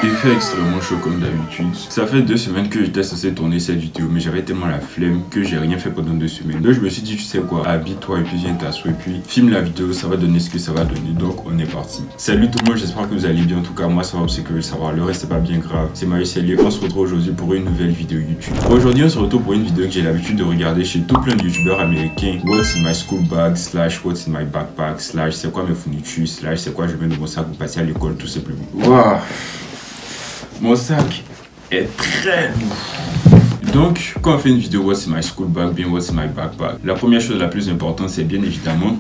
Il fait extrêmement chaud comme d'habitude. Ça fait 2 semaines que j'étais censé tourner cette vidéo, mais j'avais tellement la flemme que j'ai rien fait pendant 2 semaines. Donc je me suis dit, tu sais quoi, habille-toi et puis viens t'asseoir et puis filme la vidéo, ça va donner ce que ça va donner. Donc on est parti. Salut tout le monde, j'espère que vous allez bien. En tout cas moi ça va, c'est que je veux savoir. Le reste c'est pas bien grave. C'est Mario Cellier. On se retrouve aujourd'hui pour une nouvelle vidéo YouTube. Aujourd'hui on se retrouve pour une vidéo que j'ai l'habitude de regarder chez tout plein de youtubeurs américains. What's in my school bag / what's in my backpack / c'est quoi mes fournitures / c'est quoi je mets dans mon sac pour passer à l'école tout simplement. Waouh. Mon sac est très lourd. Donc, quand on fait une vidéo What's in my school bag, bien What's in my backpack, la première chose la plus importante, c'est bien évidemment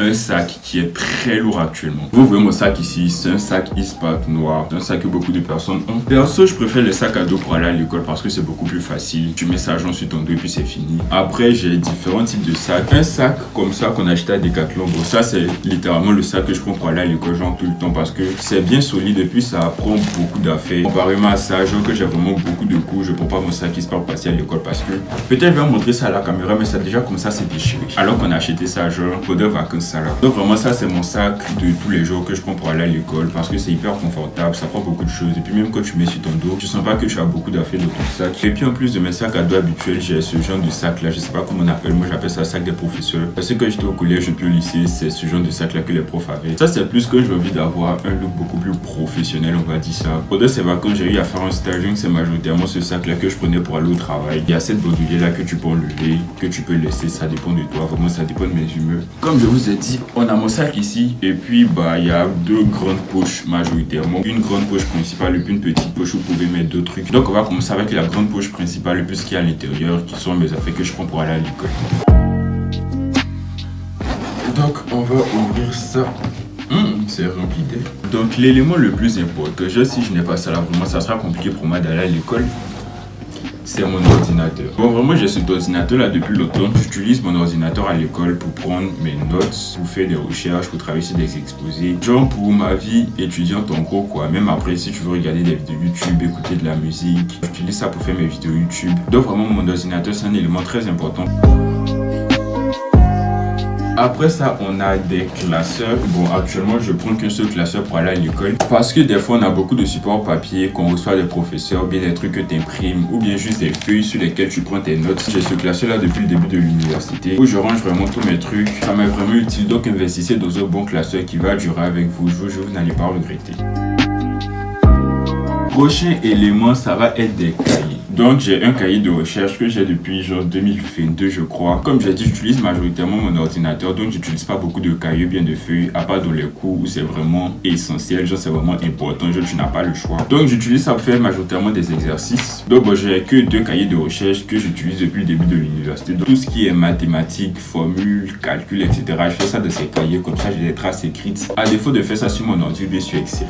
un sac qui est très lourd actuellement. Vous voyez mon sac ici, c'est un sac Eastpak noir, c'est un sac que beaucoup de personnes ont. Perso, je préfère les sacs à dos pour aller à l'école parce que c'est beaucoup plus facile. Tu mets ça sur ton dos et puis c'est fini. Après, j'ai différents types de sacs. Un sac comme ça qu'on a acheté à Decathlon. Bon, ça c'est littéralement le sac que je prends pour aller à l'école genre tout le temps parce que c'est bien solide et puis ça prend beaucoup d'affaires. Comparément à ça, genre que j'ai vraiment beaucoup de coups, je prends pas mon sac Eastpak pour passer à l'école parce que peut-être je vais montrer ça à la caméra, mais ça déjà comme ça c'est déchiré. Alors qu'on a acheté ça genre pour des vacances. Donc vraiment ça c'est mon sac de tous les jours que je prends pour aller à l'école parce que c'est hyper confortable, ça prend beaucoup de choses et puis même quand tu mets sur ton dos, tu sens pas que tu as beaucoup d'affaires dans ton sac. Et puis en plus de mes sacs à dos habituels, j'ai ce genre de sac là, je sais pas comment on appelle, moi j'appelle ça sac des professeurs. Parce que quand j'étais au collège et puis au lycée, c'est ce genre de sac là que les profs avaient. Ça c'est plus que j'ai envie d'avoir un look beaucoup plus professionnel, on va dire ça. Pendant ces vacances, j'ai eu à faire un stage, c'est majoritairement ce sac là que je prenais pour aller au travail. Il y a cette bandoulière là que tu peux enlever, que tu peux laisser, ça dépend de toi, vraiment ça dépend de mes humeurs. Comme je vous ai dit, on a mon sac ici et puis il y a 2 grandes poches majoritairement, une grande poche principale et puis une petite poche où vous pouvez mettre d'autres trucs. Donc on va commencer avec la grande poche principale et puis ce qu'il y a à l'intérieur qui sont mes affaires que je prends pour aller à l'école. Donc on va ouvrir ça. C'est rempli d'air. Donc l'élément le plus important, si je n'ai pas ça là, vraiment ça sera compliqué pour moi d'aller à l'école. C'est mon ordinateur. Bon, vraiment, j'ai cet ordinateur là depuis longtemps. J'utilise mon ordinateur à l'école pour prendre mes notes, pour faire des recherches, pour travailler sur des exposés. Genre pour ma vie étudiante en gros quoi. Même après, si tu veux regarder des vidéos YouTube, écouter de la musique, j'utilise ça pour faire mes vidéos YouTube. Donc vraiment, mon ordinateur, c'est un élément très important. Après ça, on a des classeurs. Bon, actuellement, je prends qu'un seul classeur pour aller à l'école. Parce que des fois, on a beaucoup de supports papier qu'on reçoit des professeurs, ou bien des trucs que tu imprimes, ou bien juste des feuilles sur lesquelles tu prends tes notes. J'ai ce classeur là depuis le début de l'université où je range vraiment tous mes trucs. Ça m'est vraiment utile. Donc, investissez dans un bon classeur qui va durer avec vous. Je vous jure, vous n'allez pas regretter. Prochain élément, ça va être des cahiers. Donc j'ai un cahier de recherche que j'ai depuis genre 2022 je crois. Comme j'ai dit, j'utilise majoritairement mon ordinateur, donc j'utilise pas beaucoup de cahiers bien de feuilles, à part dans les cours où c'est vraiment essentiel, genre c'est vraiment important, genre tu n'as pas le choix. Donc j'utilise ça pour faire majoritairement des exercices. Donc bon, j'ai que 2 cahiers de recherche que j'utilise depuis le début de l'université. Tout ce qui est mathématiques, formules, calculs, etc. Je fais ça de ces cahiers, comme ça j'ai des traces écrites. À défaut de faire ça sur mon ordi, bien sur Excel.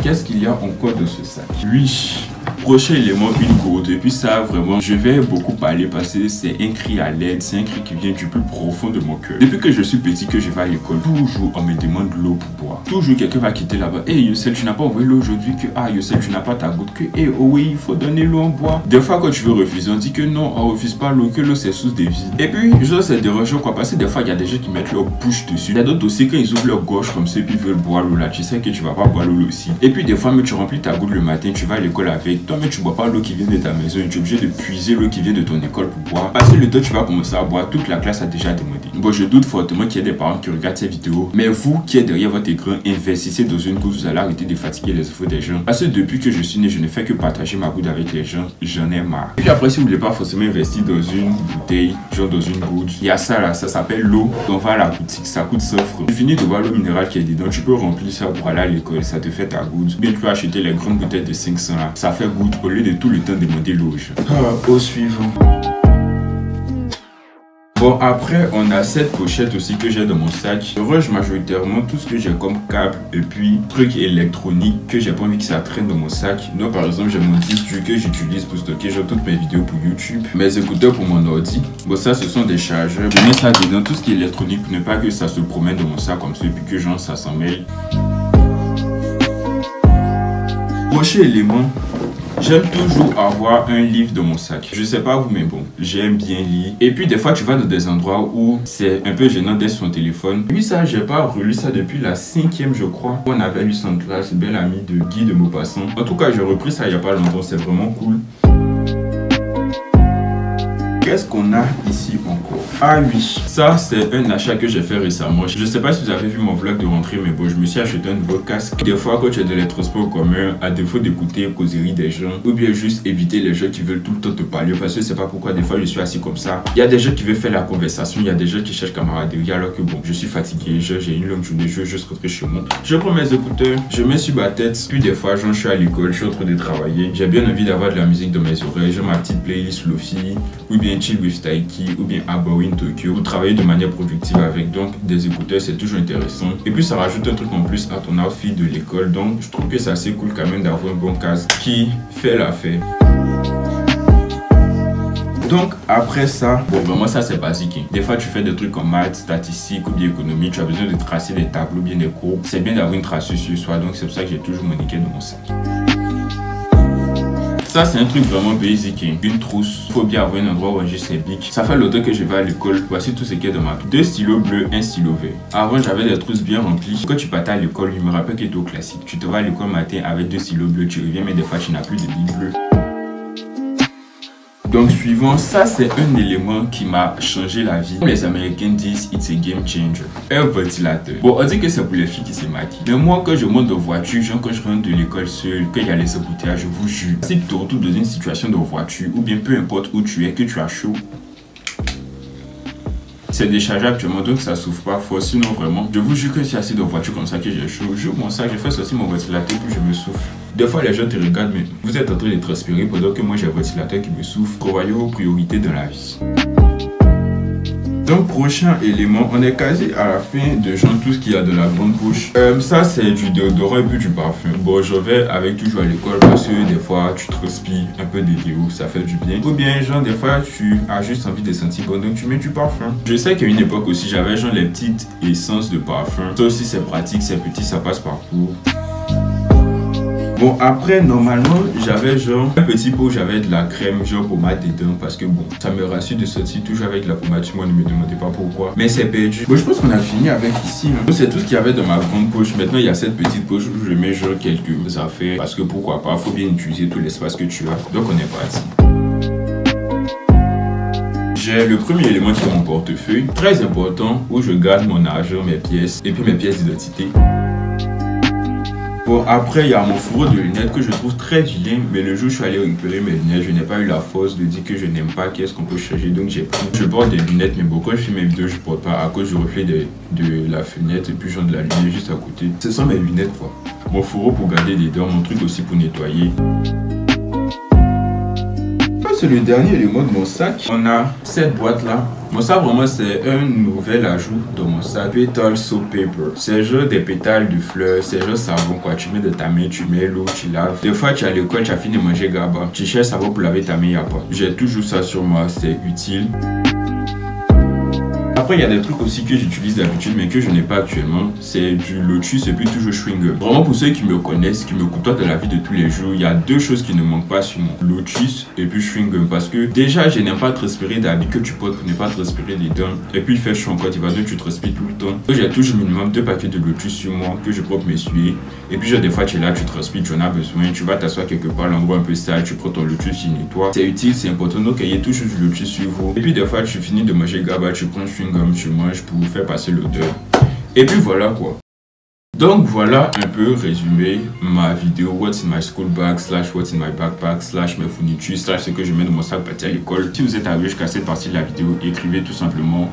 Qu'est-ce qu'il y a encore dans ce sac? Oui, prochain élément, une gourde. Et puis ça, vraiment, je vais beaucoup parler parce que c'est un cri à l'aide, c'est un cri qui vient du plus profond de mon cœur. Depuis que je suis petit, que je vais à l'école, toujours on me demande l'eau pour boire. Toujours quelqu'un va quitter là-bas. Hey Youssel, tu n'as pas envoyé l'eau aujourd'hui? Que ah Youssel, tu n'as pas ta goutte? Que hey, oh oui, il faut donner l'eau en boire. Des fois, quand tu veux refuser, on dit que non, on refuse pas l'eau, que l'eau c'est source de vie. Et puis, genre, c'est dérangeant quoi, parce que des fois, il y a des gens qui mettent leur bouche dessus. Il y a d'autres aussi, quand ils ouvrent leur gorge comme ça et puis ils veulent boire l'eau là, tu sais que tu vas pas boire l'eau aussi. Et puis des fois, mais tu remplis ta goutte le matin, tu vas à l'école avec toi, mais tu bois pas l'eau qui vient de ta maison, tu es obligé de puiser l'eau qui vient de ton école pour boire. Parce que le temps tu vas commencer à boire, toute la classe a déjà demandé. Bon, je doute fortement qu'il y ait des parents qui regardent ces vidéos, mais vous qui êtes derrière votre écran, investissez dans une goutte, vous allez arrêter de fatiguer les infos des gens. Parce que depuis que je suis né, je ne fais que partager ma goutte avec les gens, j'en ai marre. Et puis après, si vous voulez pas forcément investir dans une bouteille, genre dans une goutte, il y a ça là, ça s'appelle l'eau. On va à la boutique, ça coûte 100 francs. Tu finis de voir l'eau minérale qui est dedans, tu peux remplir ça pour aller à l'école, ça te fait ta goutte. Bien, tu peux acheter les grandes bouteilles de 500 là, ça fait goutte au lieu de tout le temps demander l'eau. Au suivant. Bon, après, on a cette pochette aussi que j'ai dans mon sac. Je range majoritairement tout ce que j'ai comme câble et puis trucs électroniques que j'ai pas envie que ça traîne dans mon sac. Donc, par exemple, j'ai mon disque dur que j'utilise pour stocker genre toutes mes vidéos pour YouTube, mes écouteurs pour mon ordi. Bon, ça, ce sont des chargeurs. Je mets ça dedans, tout ce qui est électronique pour ne pas que ça se promène dans mon sac comme ça et puis que genre ça s'en mêle. Prochain élément, J'aime toujours avoir un livre dans mon sac. Je sais pas vous, mais bon, j'aime bien lire. Et puis des fois, tu vas dans des endroits où c'est un peu gênant d'être sur son téléphone. Oui, ça, j'ai pas relu ça depuis la 5e, je crois. On avait lu ça en classe, bel ami de Guy de Maupassant. En tout cas, j'ai repris ça il y a pas longtemps, c'est vraiment cool. Qu'est-ce qu'on a ici encore? Ah oui, ça c'est un achat que j'ai fait récemment. Je sais pas si vous avez vu mon vlog de rentrée, mais bon, je me suis acheté un nouveau casque. Des fois, quand tu es dans les transports communs, à défaut d'écouter les causeries des gens, ou bien juste éviter les gens qui veulent tout le temps te parler, parce que c'est pas pourquoi des fois je suis assis comme ça. Il y a des gens qui veulent faire la conversation, il y a des gens qui cherchent camaraderie, alors que bon, je suis fatigué, j'ai une longue journée, je veux juste rentrer chez moi. Je prends mes écouteurs, je mets sur ma tête, puis des fois, je suis à l'école, je suis en train de travailler. J'ai bien envie d'avoir de la musique dans mes oreilles, j'ai ma petite playlist Lofi, ou bien Chill with Taiki, ou bien Abawin Tokyo, pour travailler de manière productive avec. Donc des écouteurs, c'est toujours intéressant, et puis ça rajoute un truc en plus à ton outfit de l'école. Donc je trouve que c'est assez cool quand même d'avoir un bon casque qui fait l'affaire. Donc après ça, bon vraiment ça c'est basique, hein. Des fois tu fais des trucs comme maths, statistiques ou bien économie, tu as besoin de tracer des tableaux ou bien des courbes. C'est bien d'avoir une traceuse sur soi, donc c'est pour ça que j'ai toujours mon nickel dans mon sac. Ça c'est un truc vraiment basique, hein. Une trousse, faut bien avoir un endroit où ranger ses bics. Ça fait longtemps que je vais à l'école. Voici tout ce qu'il y a dans ma trousse. 2 stylos bleus, un stylo vert. Avant j'avais des trousses bien remplies. Quand tu partais à l'école, je me rappelle que c'était au classique. Tu te vas à l'école matin avec 2 stylos bleus, tu reviens mais des fois tu n'as plus de bics bleus. Donc suivant, ça c'est un élément qui m'a changé la vie. Les Américains disent it's a game changer. Un ventilateur. Bon, on dit que c'est pour les filles qui se maquillent. Mais moi quand je monte de voiture, genre quand je rentre de l'école seul, qu'il y a les embouteillages, je vous jure, si tu te retrouves dans une situation de voiture, ou bien peu importe où tu es, que tu as chaud, c'est déchargé actuellement, donc ça souffre pas fort. Sinon vraiment, je vous jure que c'est assis dans la voiture comme ça que j'ai chaud. J'ouvre mon sac, je fais sortir mon ventilateur puis je me souffle. Des fois les gens te regardent, mais vous êtes en train de transpirer pendant que moi j'ai un ventilateur qui me souffle. Prévoyez vos priorités dans la vie. Donc prochain élément, on est quasi à la fin de genre tout ce qu'il y a dans la grande poche. Ça c'est du déodorant et puis du parfum. Bon, je vais avec toujours à l'école parce que des fois tu transpires un peu de déo, ça fait du bien. Ou bien genre des fois tu as juste envie de sentir bon, donc tu mets du parfum. Je sais qu'à une époque aussi j'avais genre les petites essences de parfum. Ça aussi c'est pratique, c'est petit, ça passe partout. Bon après normalement j'avais genre un petit pot, j'avais de la crème genre pommade dedans parce que bon ça me rassure de sortir toujours avec la pommade sur moi, ne me demandez pas pourquoi. Mais c'est perdu. Bon je pense qu'on a fini avec ici, hein. C'est tout ce qu'il y avait dans ma grande poche. Maintenant il y a cette petite poche où je mets genre quelques affaires parce que pourquoi pas, faut bien utiliser tout l'espace que tu as. Donc on est parti. J'ai le premier élément qui est mon portefeuille, très important, où je garde mon argent, mes pièces et puis mes pièces d'identité. Bon, après, il y a mon fourreau de lunettes que je trouve très vilain, mais le jour où je suis allé récupérer mes lunettes, je n'ai pas eu la force de dire que je n'aime pas qu'est-ce qu'on peut changer, donc j'ai pris. Je porte des lunettes, mais bon, quand je fais mes vidéos, je porte pas à cause du reflet de la fenêtre et puis genre de la lumière juste à côté. Ce sont mes lunettes, quoi. Mon fourreau pour garder des dents, mon truc aussi pour nettoyer. C'est le dernier élément de mon sac. On a cette boîte là. Bon ça vraiment c'est un nouvel ajout dans mon sac. Petal Soap Paper. C'est genre des pétales de fleurs. C'est genre savon quoi. Tu mets de ta main, tu mets l'eau, tu laves. Des fois tu es à l'école, tu as fini de manger gaba. Tu cherches savon pour laver ta main, il n'y a pas. J'ai toujours ça sur moi, c'est utile. Après, il y a des trucs aussi que j'utilise d'habitude, mais que je n'ai pas actuellement. C'est du Lotus et puis toujours chewing gum. Vraiment, pour ceux qui me connaissent, qui me côtoient dans la vie de tous les jours, il y a deux choses qui ne manquent pas sur moi. Lotus et puis chewing gum. Parce que déjà, je n'aime pas transpirer d'habits que tu portes pour ne pas transpirer des dents. Et puis, il fait chaud encore, tu vas donc tu transpires tout le temps. Donc, j'ai toujours minimum 2 paquets de Lotus sur moi que je peux m'essuyer. Et puis, genre, des fois, tu es là, tu transpires, tu en as besoin. Tu vas t'asseoir quelque part, l'endroit un peu sale, tu prends ton Lotus, tu nettoies. C'est utile, c'est important. Donc, ayez toujours du Lotus sur vous. Et puis, des fois, tu finis de manger gaba, tu prends chewing gum, tu manges pour faire passer l'odeur. Et puis voilà quoi. Donc voilà un peu résumé ma vidéo What's in my school bag / What's in my backpack / mes fournitures / ce que je mets dans mon sac partir à l'école. Si vous êtes arrivé jusqu'à cette partie de la vidéo, écrivez tout simplement.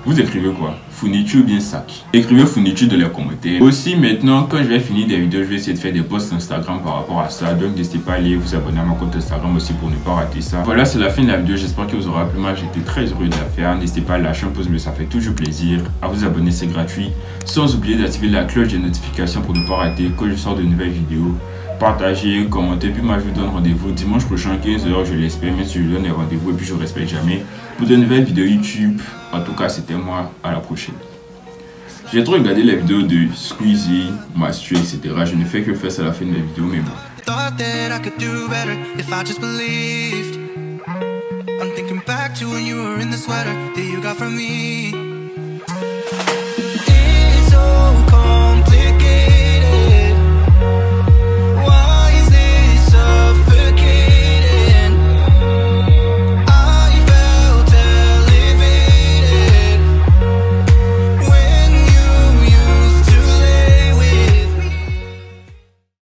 Vous écrivez quoi? Fourniture ou bien sac? Écrivez fourniture dans les commentaires. Aussi maintenant, quand je vais finir des vidéos, je vais essayer de faire des posts Instagram par rapport à ça. Donc n'hésitez pas à aller vous abonner à mon compte Instagram aussi pour ne pas rater ça. Voilà, c'est la fin de la vidéo. J'espère que vous aura plu. Moi, j'étais très heureux de la faire. N'hésitez pas à lâcher un pouce bleu, ça fait toujours plaisir. À vous abonner, c'est gratuit. Sans oublier d'activer la cloche de notification pour ne pas rater quand je sors de nouvelles vidéos. Partagez, commentez, puis moi je vous donne rendez-vous dimanche prochain 15 h, je l'espère, mais si je donne des rendez-vous et puis je respecte jamais pour de nouvelles vidéos YouTube. En tout cas, c'était moi, à la prochaine. J'ai trop regardé les vidéos de Squeezie, Mastu, etc. Je ne fais que faire ça à la fin de mes vidéos, mais bon. Thought that I could do better if I just believed. I'm thinking back to when you were in the sweater that you got from me.